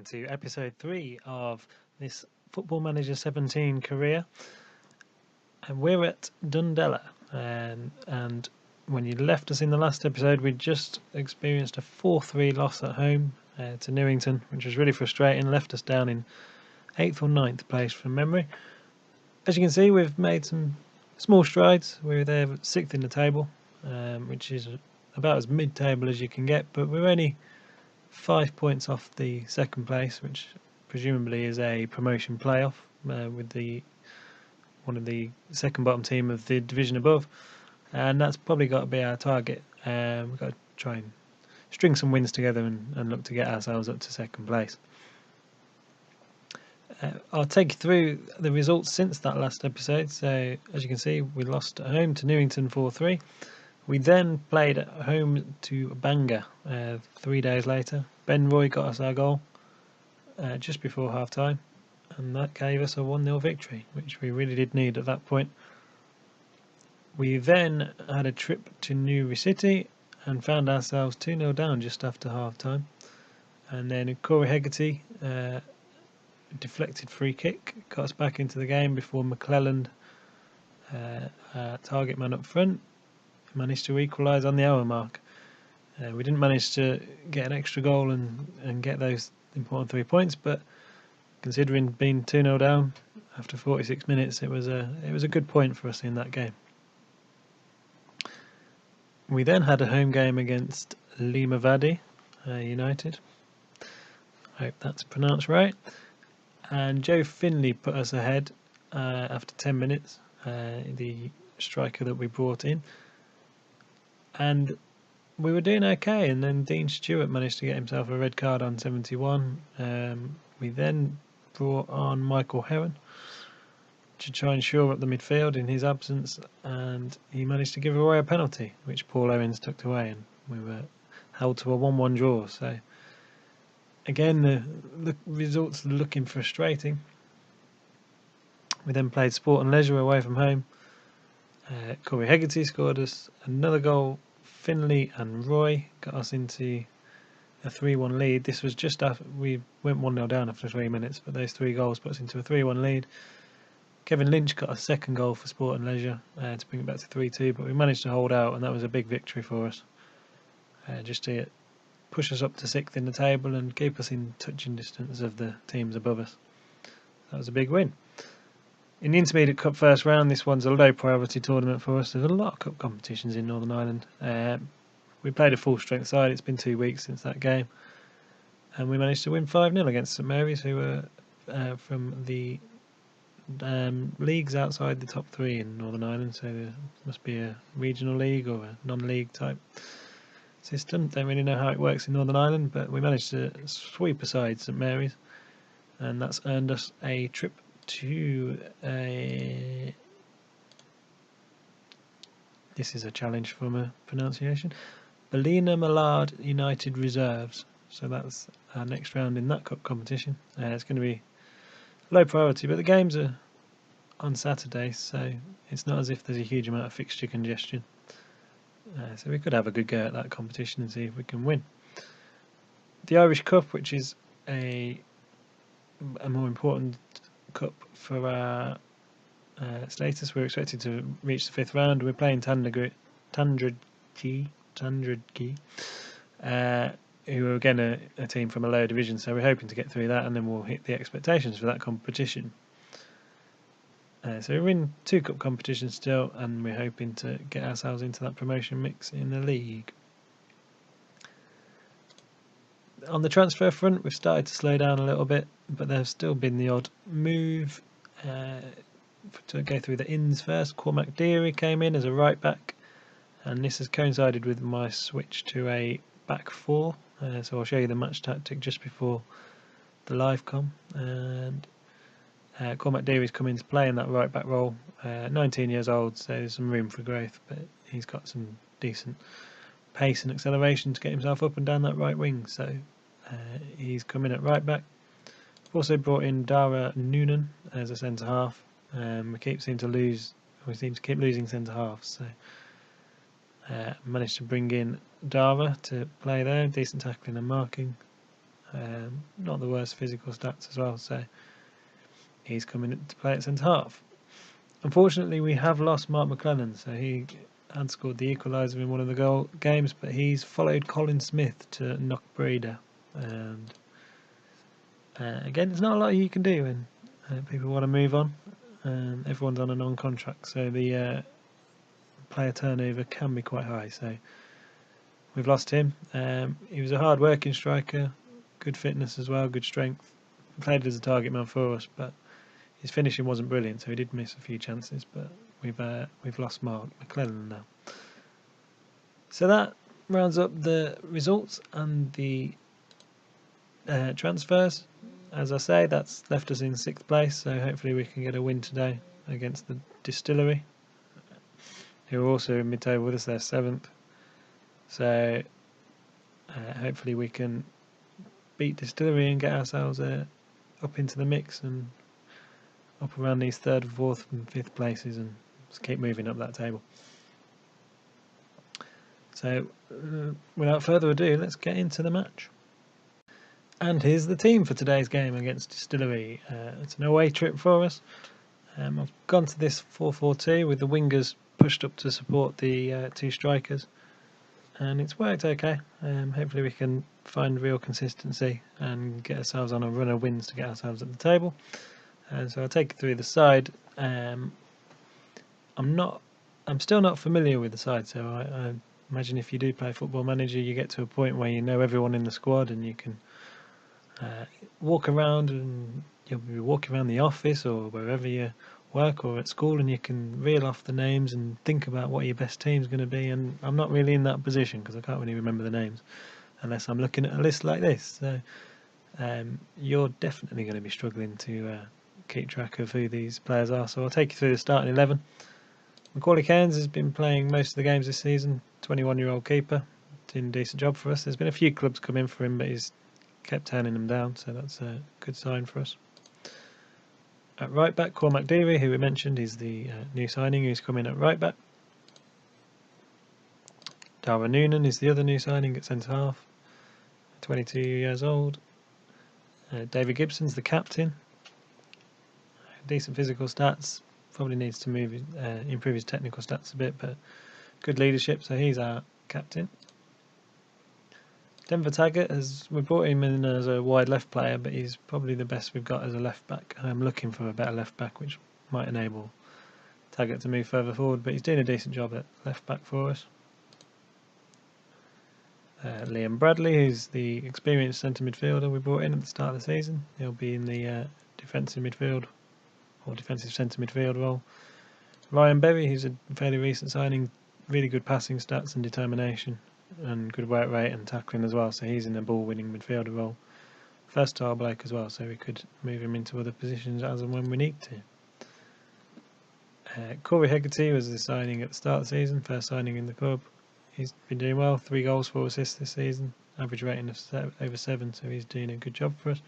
to episode 3 of this Football Manager 17 career. And we're at Dundela. And when you left us in the last episode, we just experienced a 4-3 loss at home to Newington, which was really frustrating, left us down in 8th or 9th place from memory. As you can see, we've made some small strides. We're there 6th in the table, which is about as mid-table as you can get, but we're only 5 points off the second place, which presumably is a promotion playoff with one of the second bottom team of the division above, and that's probably got to be our target. We've got to try and string some wins together and look to get ourselves up to second place. I'll take you through the results since that last episode. So as you can see, we lost at home to Newington 4-3. We then played at home to Bangor 3 days later. Ben Roy got us our goal just before half time, and that gave us a 1-0 victory, which we really did need at that point. We then had a trip to Newry City and found ourselves 2-0 down just after half time. And then Corey Hegarty deflected free kick got us back into the game before MacLeod, target man up front, managed to equalise on the hour mark. We didn't manage to get an extra goal and get those important 3 points, but considering being 2-0 down after 46 minutes, it was a good point for us in that game. We then had a home game against Limavady United. I hope that's pronounced right. And Joe Finley put us ahead after 10 minutes, the striker that we brought in. And we were doing okay, and then Dean Stewart managed to get himself a red card on 71. We then brought on Michael Heron to try and shore up the midfield in his absence, and he managed to give away a penalty, which Paul Owens tucked away, and we were held to a 1-1 draw. So again, the results are looking frustrating. We then played Sport and Leisure away from home. Corey Hegarty scored us another goal. Finley and Roy got us into a 3-1 lead. This was just after we went 1-0 down after 3 minutes, but those 3 goals put us into a 3-1 lead. Kevin Lynch got a second goal for Sport and Leisure to bring it back to 3-2, but we managed to hold out, and that was a big victory for us. Just to push us up to 6th in the table and keep us in touching distance of the teams above us. That was a big win. In the Intermediate Cup first round, this one's a low priority tournament for us. There's a lot of cup competitions in Northern Ireland. We played a full strength side. It's been 2 weeks since that game, and we managed to win 5-0 against St Mary's, who were from the leagues outside the top 3 in Northern Ireland. So there must be a regional league or a non-league type system. Don't really know how it works in Northern Ireland, but we managed to sweep aside St Mary's, and that's earned us a trip to this is a challenge for my pronunciation, MacLeod United Reserves. So that's our next round in that cup competition. It's going to be low priority, but the games are on Saturday, so it's not as if there's a huge amount of fixture congestion. So we could have a good go at that competition and see if we can win. The Irish Cup, which is a more important cup for our status, we're expected to reach the 5th round. We're playing Tandridge, who are again a team from a lower division, so we're hoping to get through that, and then we'll hit the expectations for that competition. So we're in 2 cup competitions still, and we're hoping to get ourselves into that promotion mix in the league. On the transfer front, we've started to slow down a little bit, but there's still been the odd move. To go through the ins first, Cormac Deary came in as a right back, and this has coincided with my switch to a back 4. So I'll show you the match tactic just before the live com. And Cormac Deary's come in to play in that right back role. 19 years old, so there's some room for growth, but he's got some decent pace and acceleration to get himself up and down that right wing. So he's come in at right back. We've also brought in Dara Noonan as a centre half. We seem to keep losing centre halves. So managed to bring in Dara to play there, decent tackling and marking. Not the worst physical stats as well, so he's coming to play at centre half. Unfortunately, we have lost Mark McLennan, so he had scored the equaliser in one of the games, but he's followed Colin Smith to Knockbreda. And again, there's not a lot you can do when people want to move on, and everyone's on a non-contract, so the player turnover can be quite high. So we've lost him. He was a hard-working striker, good fitness as well, good strength. Played as a target man for us, but his finishing wasn't brilliant, so he did miss a few chances. But we've lost Mark McLennan now. So that rounds up the results and the transfers. As I say, that's left us in 6th place, so hopefully we can get a win today against the Distillery, who are also in mid-table with us. They're 7th, so hopefully we can beat Distillery and get ourselves up into the mix and up around these 3rd, 4th and 5th places, and just keep moving up that table. So without further ado, let's get into the match. And here's the team for today's game against Distillery. It's an away trip for us. I've gone to this 4-4-2 with the wingers pushed up to support the 2 strikers, and it's worked okay. Hopefully we can find real consistency and get ourselves on a run of wins to get ourselves at the table. And so I'll take you through the side. I'm still not familiar with the side, so I imagine if you do play Football Manager, you get to a point where you know everyone in the squad and you can walk around, and you'll be walking around the office or wherever you work or at school, and you can reel off the names and think about what your best team's going to be. And I'm not really in that position because I can't really remember the names unless I'm looking at a list like this. So you're definitely going to be struggling to keep track of who these players are. So I'll take you through the starting 11. Macaulay Cairns has been playing most of the games this season. 21-year-old keeper, doing a decent job for us. There's been a few clubs come in for him, but he's kept turning them down, so that's a good sign for us. At right back, Cormac Deary, who we mentioned, he's the new signing who's come in at right back. Darwin Noonan is the other new signing at centre half, 22 years old. David Gibson's the captain. Decent physical stats, probably needs to improve his technical stats a bit, but good leadership, so he's our captain. Denver Taggart, we brought him in as a wide left player, but he's probably the best we've got as a left back. I'm looking for a better left back, which might enable Taggart to move further forward, but he's doing a decent job at left back for us. Liam Bradley, who's the experienced centre midfielder we brought in at the start of the season. He'll be in the defensive midfield or defensive centre midfield role. Ryan Berry, who's a fairly recent signing, really good passing stats and determination, and good work rate and tackling as well, so he's in a ball-winning midfielder role. Versatile bloke as well, so we could move him into other positions as and when we need to. Corey Hegarty was the signing at the start of the season, first signing in the club. He's been doing well, 3 goals, 4 assists this season, average rating of over 7, so he's doing a good job for us.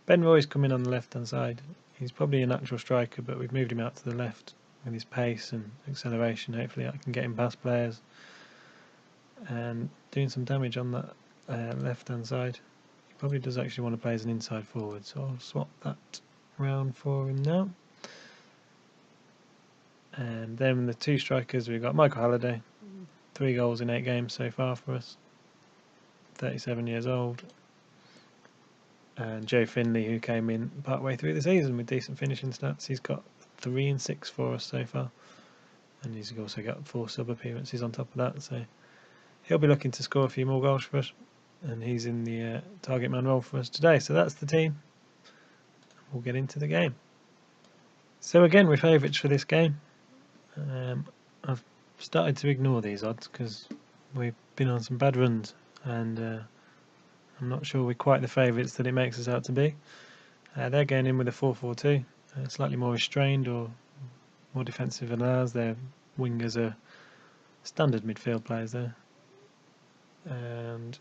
Ben Roy's coming on the left-hand side. He's probably a natural striker, but we've moved him out to the left with his pace and acceleration. Hopefully I can get him past players and doing some damage on that left-hand side. He probably does actually want to play as an inside forward, so I'll swap that round for him now. And then the 2 strikers, we've got Michael Halliday, 3 goals in 8 games so far for us, 37 years old. And Joe Finley, who came in partway through the season with decent finishing stats. He's got 3 and 6 for us so far, and he's also got 4 sub appearances on top of that, so he'll be looking to score a few more goals for us, and he's in the target man role for us today. So that's the team. We'll get into the game. So again, we're favourites for this game. I've started to ignore these odds because we've been on some bad runs, and I'm not sure we're quite the favourites that it makes us out to be. They're going in with a 4-4-2, slightly more restrained or more defensive than ours. Their wingers are standard midfield players there, and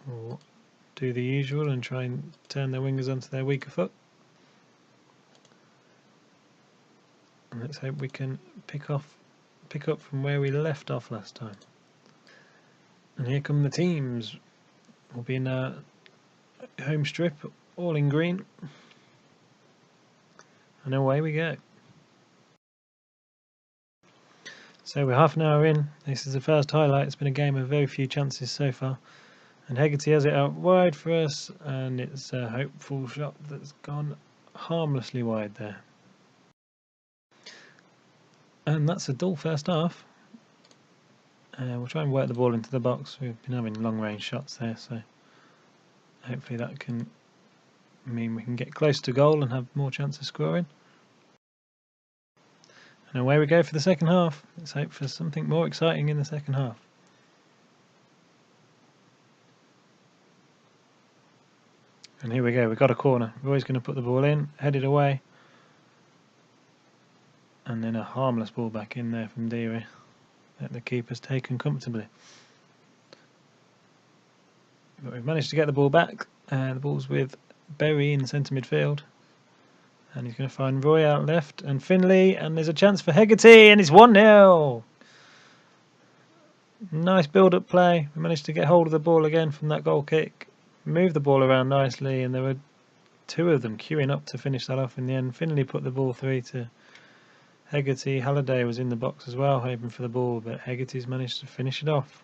we'll do the usual and try and turn their wingers onto their weaker foot. And let's hope we can pick up from where we left off last time. And here come the teams. We'll be in our home strip, all in green. And away we go. So we're half an hour in. This is the first highlight. It's been a game of very few chances so far. And Hegarty has it out wide for us, and it's a hopeful shot that's gone harmlessly wide there. And that's a dull first half. We'll try and work the ball into the box. We've been having long range shots there, so hopefully that can mean we can get close to goal and have more chance of scoring. And away we go for the second half. Let's hope for something more exciting in the second half. And here we go, we've got a corner. Roy's going to put the ball in, headed away. And then a harmless ball back in there from Deary that the keeper's taken comfortably. But we've managed to get the ball back. The ball's with Berry in centre midfield. And he's going to find Roy out left and Finley. And there's a chance for Hegarty, and it's 1-0. Nice build-up play. We managed to get hold of the ball again from that goal kick. Moved the ball around nicely, and there were two of them queuing up to finish that off in the end. Finley put the ball through to Hegarty. Halliday was in the box as well, hoping for the ball, but Hegarty's managed to finish it off.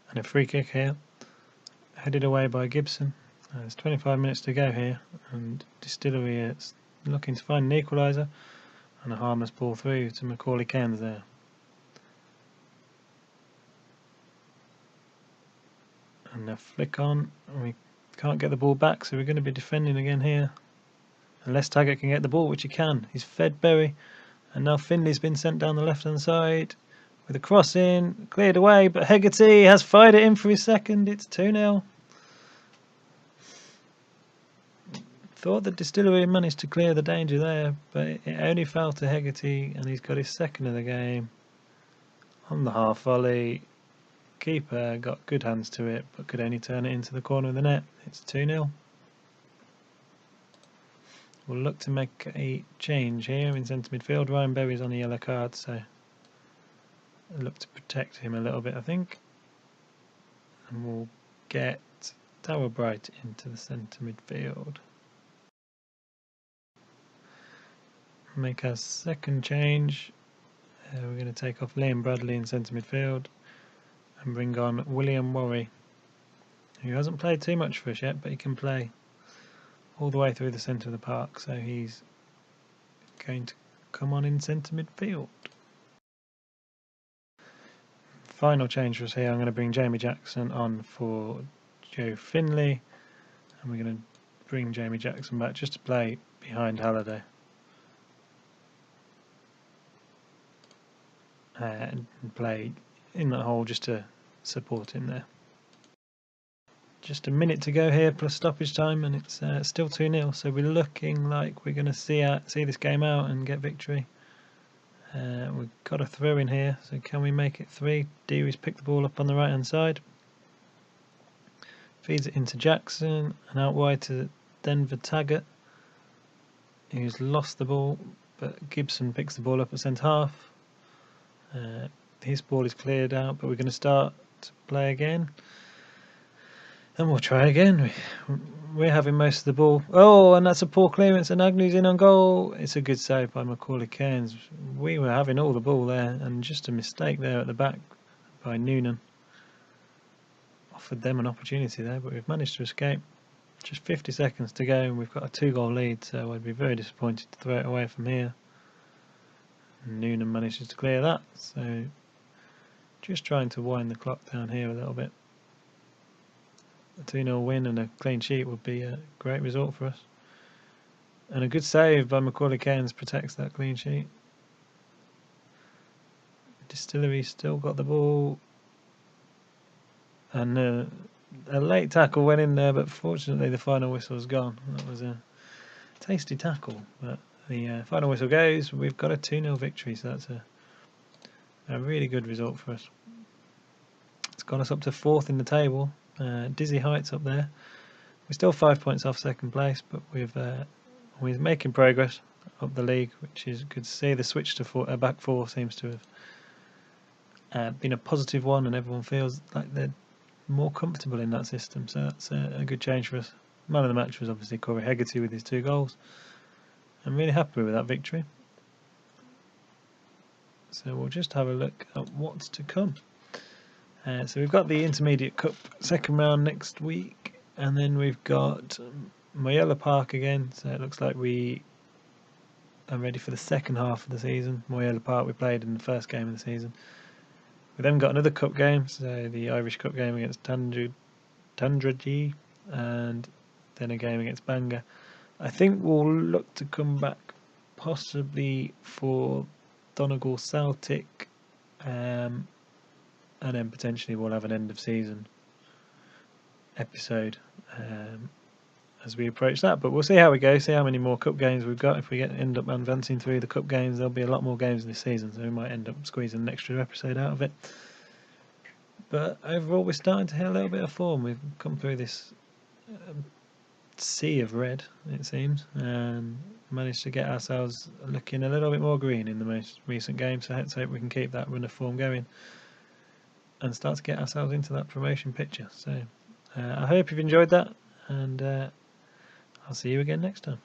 And a free kick here, headed away by Gibson. There's 25 minutes to go here, and Distillery is looking to find an equaliser, and a harmless ball through to Macaulay Cairns there. And a flick on, we can't get the ball back, so we're going to be defending again here. Unless Taggart can get the ball, which he can. He's fed Berry, and now Finley's been sent down the left-hand side with a cross in, cleared away, but Hegarty has fired it in for his second. It's 2-0. Thought the Distillery managed to clear the danger there, but it only fell to Hegarty, and he's got his second of the game on the half volley. Keeper got good hands to it, but could only turn it into the corner of the net. It's 2-0. We'll look to make a change here in centre midfield. Ryan Berry's on a yellow card, so I'll look to protect him a little bit, I think. And we'll get Darrell Bright into the centre midfield. Make our second change. We're going to take off Liam Bradley in centre midfield and bring on William Worry, who hasn't played too much for us yet, but he can play all the way through the centre of the park, so he's going to come on in centre midfield. Final change for us here, I'm going to bring Jamie Jackson on for Joe Finley, and we're going to bring Jamie Jackson back just to play behind Halliday. And play in that hole just to support him there. Just a minute to go here plus stoppage time, and it's still 2-0, so we're looking like we're going to see this game out and get victory. We've got a throw in here, so can we make it 3? Deary's picked the ball up on the right hand side, feeds it into Jackson and out wide to Denver Taggart, who's lost the ball, but Gibson picks the ball up at centre half. His ball is cleared out, but we're going to start to play again. And we'll try again. We're having most of the ball. Oh, and that's a poor clearance, and Agnew's in on goal. It's a good save by Macaulay Cairns. We were having all the ball there, and just a mistake there at the back by Noonan. Offered them an opportunity there, but we've managed to escape. Just 50 seconds to go, and we've got a 2-goal lead, so I'd be very disappointed to throw it away from here. Noonan manages to clear that, so just trying to wind the clock down here a little bit. A 2-0 win and a clean sheet would be a great result for us. And a good save by Macaulay Cairns protects that clean sheet. Distillery still got the ball. And a late tackle went in there, but fortunately the final whistle's gone. That was a tasty tackle, but the final whistle goes. We've got a 2-0 victory, so that's a really good result for us. It's got us up to 4th in the table. Dizzy heights up there. We're still 5 points off second place, but we're making progress up the league, which is good to see. The switch to back four seems to have been a positive one, and everyone feels like they're more comfortable in that system. So that's a good change for us. Man of the match was obviously Corey Hegarty with his 2 goals. I'm really happy with that victory. So we'll just have a look at what's to come. So we've got the Intermediate Cup second round next week, and then we've got Moyella Park again. So it looks like we are ready for the second half of the season. Moyella Park we played in the first game of the season. We then got another cup game, so the Irish Cup game against Tandragee, and then a game against Bangor. I think we'll look to come back possibly for Donegal Celtic, and then potentially we'll have an end of season episode as we approach that. But we'll see how we go, see how many more cup games we've got. If we end up advancing through the cup games, there'll be a lot more games this season, so we might end up squeezing an extra episode out of it. But overall, we're starting to hit a little bit of form. We've come through this sea of red, it seems, and managed to get ourselves looking a little bit more green in the most recent game. So let's hope we can keep that run of form going and start to get ourselves into that promotion picture. So I hope you've enjoyed that, and I'll see you again next time.